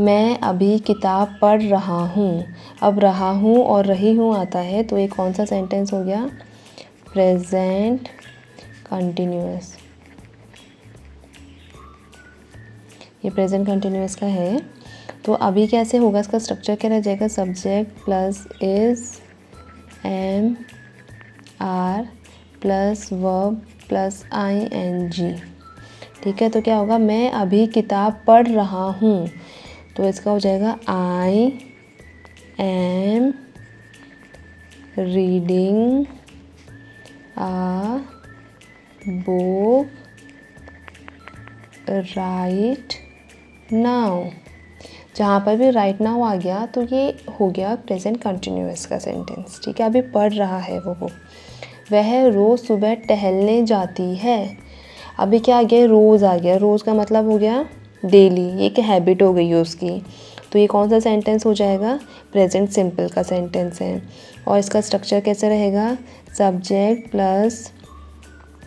मैं अभी किताब पढ़ रहा हूँ। अब रहा हूँ और रही हूँ आता है तो ये कौन सा सेंटेंस हो गया? Present continuous. ये प्रेजेंट कंटिन्यूअस का है। तो अभी कैसे होगा, इसका स्ट्रक्चर क्या रह जाएगा? Subject plus is, am, are plus verb plus ing। ठीक है, तो क्या होगा? मैं अभी किताब पढ़ रहा हूँ, तो इसका हो जाएगा I am reading a book right now. जहाँ पर भी राइट नाउ आ गया तो ये हो गया प्रेजेंट कंटिन्यूअस का सेंटेंस। ठीक है, अभी पढ़ रहा है वो बुक। वह रोज़ सुबह टहलने जाती है। अभी क्या आ गया? रोज़ आ गया। रोज़ का मतलब हो गया डेली, ये एक हैबिट हो गई है उसकी। तो ये कौन सा सेंटेंस हो जाएगा? प्रेजेंट सिंपल का सेंटेंस है। और इसका स्ट्रक्चर कैसे रहेगा? Subject plus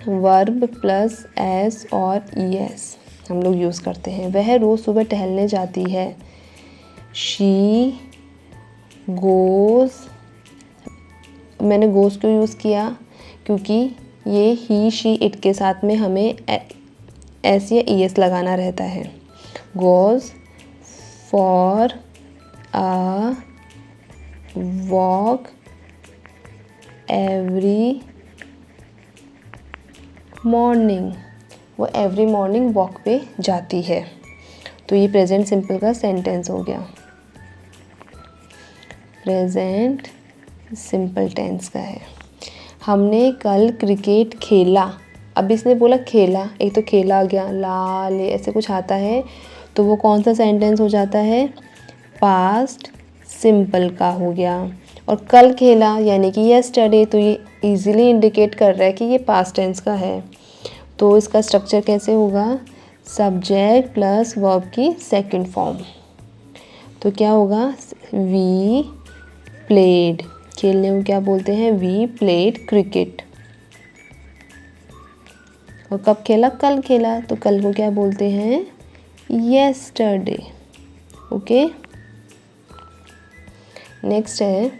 verb plus S और ईएस हम लोग यूज़ करते हैं। वह रोज़ सुबह टहलने जाती है। शी गोज़, मैंने गोज़ क्यों यूज़ किया? क्योंकि ये ही शी इट के साथ में हमें एस या ईएस लगाना रहता है। Goes for a walk every morning. वो एवरी मॉर्निंग वॉक पे जाती है। तो ये प्रेजेंट सिंपल का सेंटेंस हो गया। प्रेजेंट सिंपल टेंस का है। हमने कल क्रिकेट खेला। अब इसने बोला खेला, एक तो खेला आ गया, ला ले ऐसे कुछ आता है, तो वो कौन सा सेंटेंस हो जाता है? पास्ट सिंपल का हो गया। और कल खेला यानी कि यस्टरडे, तो ये इजीली इंडिकेट कर रहा है कि ये पास्ट टेंस का है। तो इसका स्ट्रक्चर कैसे होगा? सब्जेक्ट प्लस वर्ब की सेकंड फॉर्म। तो क्या होगा? वी प्लेड, खेलने को क्या बोलते हैं? We played cricket. और कब खेला? कल खेला, तो कल को क्या बोलते हैं? येस्टरडे। ओके, नेक्स्ट है,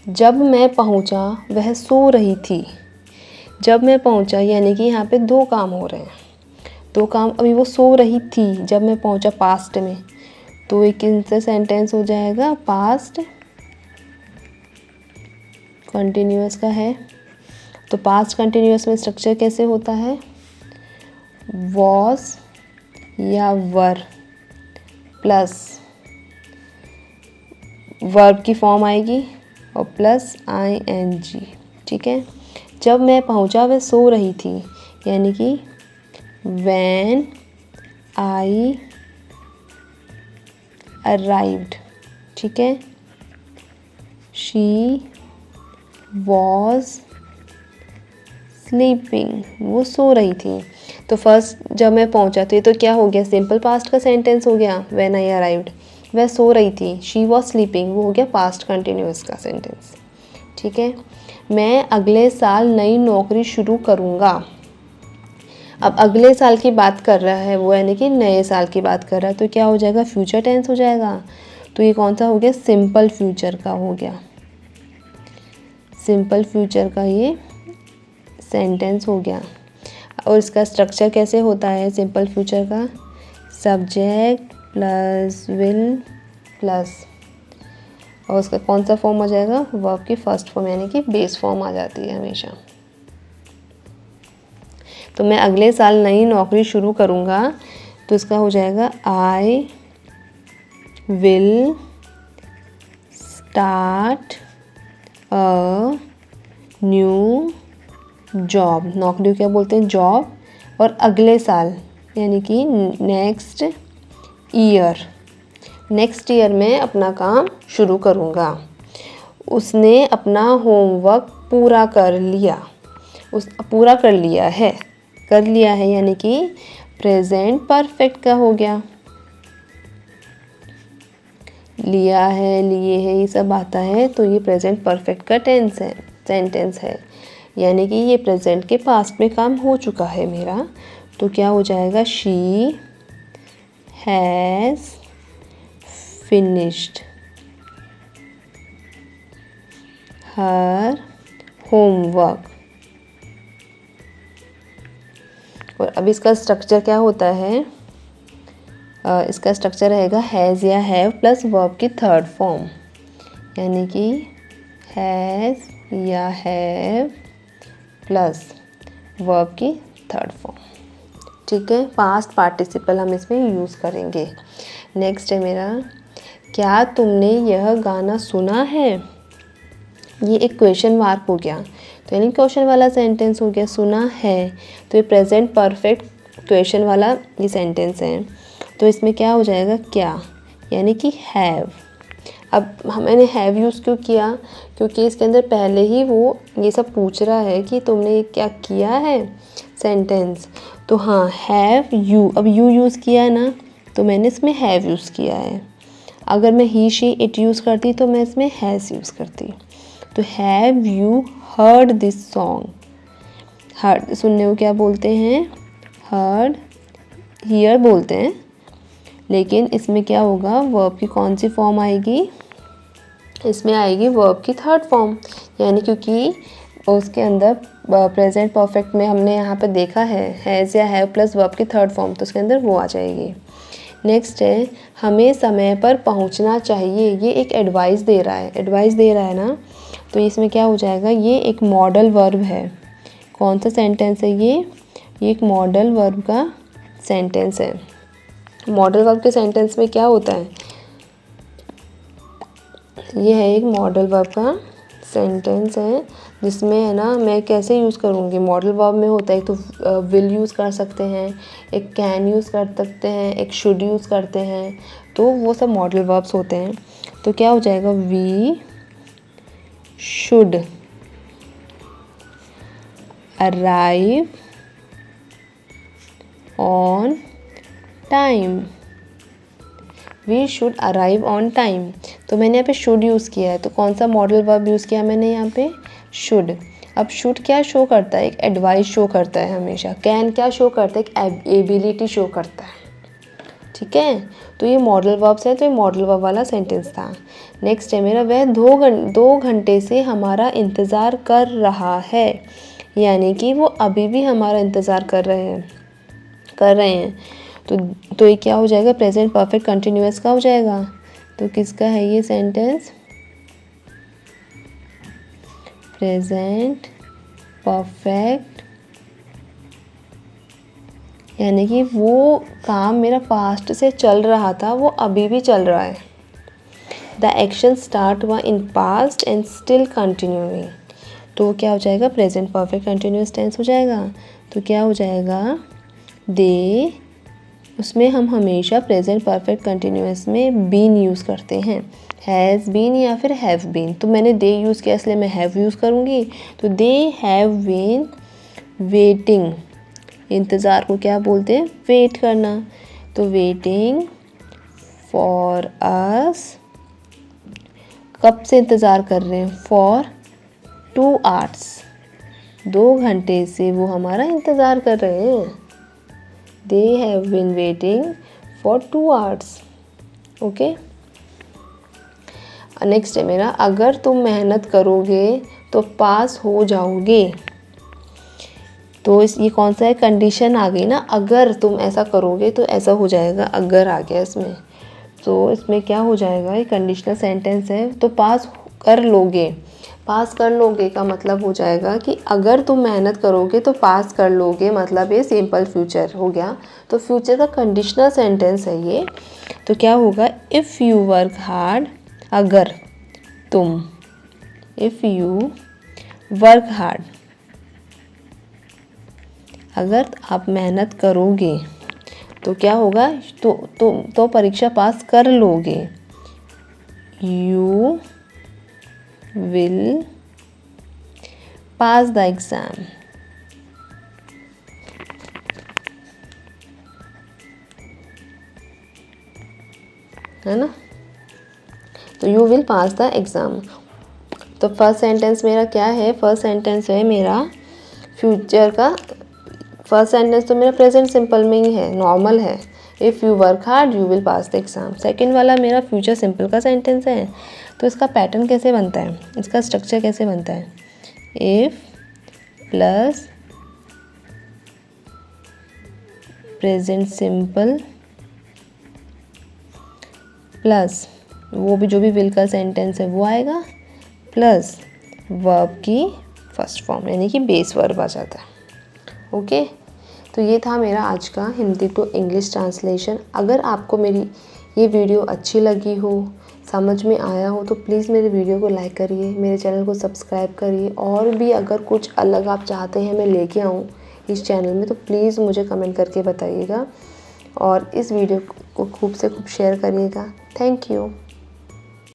जब मैं पहुंचा वह सो रही थी। जब मैं पहुंचा यानी कि यहाँ पे दो काम हो रहे हैं, दो काम। अभी वो सो रही थी, जब मैं पहुंचा पास्ट में, तो एक किनसे सेंटेंस हो जाएगा? पास्ट कंटिन्यूअस का है। तो पास्ट कंटिन्यूअस में स्ट्रक्चर कैसे होता है? वॉज या वर प्लस वर्ब की फॉर्म आएगी और प्लस ing। ठीक है, जब मैं पहुंचा वह सो रही थी यानी कि when I arrived। ठीक है, she was sleeping, वो सो रही थी। तो फर्स्ट जब मैं पहुंचा, तो ये तो क्या हो गया? सिंपल पास्ट का सेंटेंस हो गया। when I arrived, वह सो रही थी। she was sleeping, वो हो गया पास्ट कंटिन्यूअस का सेंटेंस। ठीक है, मैं अगले साल नई नौकरी शुरू करूँगा। अब अगले साल की बात कर रहा है वो, यानी कि नए साल की बात कर रहा है, तो क्या हो जाएगा? फ्यूचर टेंस हो जाएगा। तो ये कौन सा हो गया? सिंपल फ्यूचर का हो गया। सिंपल फ्यूचर का ये सेंटेंस हो गया। और इसका स्ट्रक्चर कैसे होता है सिंपल फ्यूचर का? सब्जेक्ट प्लस विल प्लस, और उसका कौन सा फॉर्म आ जाएगा? वर्ब की फर्स्ट फॉर्म यानी कि बेस फॉर्म आ जाती है हमेशा। तो मैं अगले साल नई नौकरी शुरू करूँगा, तो इसका हो जाएगा I will start a new job. नौकरी को क्या बोलते हैं? जॉब। और अगले साल यानी कि नेक्स्ट ईयर, नेक्स्ट ईयर में अपना काम शुरू करूँगा। उसने अपना होमवर्क पूरा कर लिया। पूरा कर लिया है, कर लिया है यानी कि प्रेजेंट परफेक्ट का हो गया। लिया है, लिए है, ये सब आता है, तो ये प्रेजेंट परफेक्ट का टेंस है, सेंटेंस है। यानी कि ये प्रेजेंट के पास्ट में काम हो चुका है मेरा। तो क्या हो जाएगा? She has finished her homework। और अब इसका स्ट्रक्चर क्या होता है, इसका स्ट्रक्चर रहेगा हैज़ या हैव प्लस वर्ब की थर्ड फॉर्म, यानी कि हैज़ या हैव प्लस वर्ब की थर्ड फॉर्म। ठीक है, पास्ट पार्टिसिपल हम इसमें यूज़ करेंगे। नेक्स्ट है मेरा, क्या तुमने यह गाना सुना है। ये एक क्वेश्चन मार्क हो गया, तो यानी क्वेश्चन वाला सेंटेंस हो गया। सुना है तो ये प्रेजेंट परफेक्ट क्वेश्चन वाला ये सेंटेंस है, तो इसमें क्या हो जाएगा, क्या, यानी कि हैव। अब मैंने हैव यूज़ क्यों किया, क्योंकि इसके अंदर पहले ही वो ये सब पूछ रहा है कि तुमने क्या किया है सेंटेंस। तो हाँ, हैव यू, अब यू यूज़ किया है ना, तो मैंने इसमें हैव यूज़ किया है। अगर मैं ही शी इट यूज़ करती तो मैं इसमें हैज़ यूज़ करती। तो have you heard this song. Heard सुनने को क्या बोलते हैं, हर्ड, हियर बोलते हैं, लेकिन इसमें क्या होगा, वर्ब की कौन सी फॉर्म आएगी, इसमें आएगी वर्ब की थर्ड फॉर्म, यानी क्योंकि उसके अंदर प्रेजेंट परफेक्ट में हमने यहाँ पे देखा है हैज़ या हैव प्लस वर्ब की थर्ड फॉर्म, तो उसके अंदर वो आ जाएगी। नेक्स्ट है, हमें समय पर पहुँचना चाहिए। ये एक एडवाइस दे रहा है, एडवाइस दे रहा है ना, तो इसमें क्या हो जाएगा, ये एक मॉडल वर्ब है। कौन सा सेंटेंस है ये एक मॉडल वर्ब का सेंटेंस है। मॉडल वर्ब के सेंटेंस में क्या होता है, ये है एक मॉडल वर्ब का सेंटेंस है, जिसमें है ना मैं कैसे यूज़ करूँगी, मॉडल वर्ब में होता है तो विल यूज़ कर सकते हैं, एक कैन यूज़ कर सकते हैं, एक शुड यूज़ करते हैं, तो वो सब मॉडल वर्ब्स होते हैं। तो क्या हो जाएगा, we should arrive on time. We should arrive on time, तो मैंने यहाँ पे शुड यूज़ किया है, तो कौन सा मॉडल वर्ब यूज़ किया मैंने यहाँ पे, शुड। अब शुड क्या शो करता है, एक एडवाइस शो करता है हमेशा। कैन क्या शो करता है, एक एबिलिटी शो करता है। ठीक है, तो ये मॉडल वर्ब्स है, तो ये मॉडल वर्ब वाला सेंटेंस था। नेक्स्ट है मेरा, वह 2 घंटे से हमारा इंतज़ार कर रहा है, यानी कि वो अभी भी हमारा इंतज़ार कर रहे हैं। तो ये क्या हो जाएगा, प्रेजेंट परफेक्ट कंटिन्यूअस का हो जाएगा। तो किसका है ये सेंटेंस, प्रेजेंट परफेक्ट, यानी कि वो काम मेरा पास्ट से चल रहा था, वो अभी भी चल रहा है। द एक्शन स्टार्ट हुआ in past and still continuing, तो क्या हो जाएगा, प्रेजेंट परफेक्ट कंटिन्यूअस टेंस हो जाएगा। तो क्या हो जाएगा, दे, उसमें हम हमेशा प्रेजेंट परफेक्ट कंटिन्यूअस में बीन यूज़ करते हैं, हैज़ बीन या फिर हैव बीन। तो मैंने दे यूज़ किया इसलिए मैं हैव यूज़ करूँगी। तो दे हैव बीन वेटिंग, इंतज़ार को क्या बोलते हैं, वेट करना। तो वेटिंग फॉर अस, कब से इंतज़ार कर रहे हैं, फॉर 2 hours, 2 घंटे से वो हमारा इंतज़ार कर रहे हैं। They have been waiting for 2 hours. Okay, next है मेरा, अगर तुम मेहनत करोगे तो पास हो जाओगे। तो ये कौन सा है, कंडीशन आ गई ना, अगर तुम ऐसा करोगे तो ऐसा हो जाएगा, अगर आ गया इसमें। तो इसमें क्या हो जाएगा, ये कंडीशनल सेंटेंस है, तो पास कर लोगे। पास कर लोगे का मतलब हो जाएगा कि अगर तुम मेहनत करोगे तो पास कर लोगे, मतलब ये सिंपल फ्यूचर हो गया। तो फ्यूचर का कंडीशनल सेंटेंस है ये। तो क्या होगा, इफ़ यू वर्क हार्ड, अगर तुम, इफ़ यू वर्क हार्ड, अगर आप मेहनत करोगे तो क्या होगा, तो परीक्षा पास कर लोगे। You will pass the exam. है ना, तो you will pass the exam. तो फर्स्ट सेंटेंस मेरा क्या है, फर्स्ट सेंटेंस है मेरा फ्यूचर का। फर्स्ट सेंटेंस तो मेरा प्रेजेंट सिंपल में ही है, नॉर्मल है, if you work hard you will pass the exam. Second वाला मेरा फ्यूचर सिंपल का सेंटेंस है, तो इसका पैटर्न कैसे बनता है, इसका स्ट्रक्चर कैसे बनता है, if plus present simple plus वो भी जो भी विल का सेंटेंस है वो आएगा, प्लस वर्ब की फर्स्ट फॉर्म यानी कि बेस वर्ब आ जाता है। ओके, तो ये था मेरा आज का हिंदी टू इंग्लिश ट्रांसलेशन। अगर आपको मेरी ये वीडियो अच्छी लगी हो, समझ में आया हो, तो प्लीज़ मेरे वीडियो को लाइक करिए, मेरे चैनल को सब्सक्राइब करिए। और भी अगर कुछ अलग आप चाहते हैं मैं लेके आऊँ इस चैनल में, तो प्लीज़ मुझे कमेंट करके बताइएगा और इस वीडियो को खूब से खूब शेयर करिएगा। Thank you.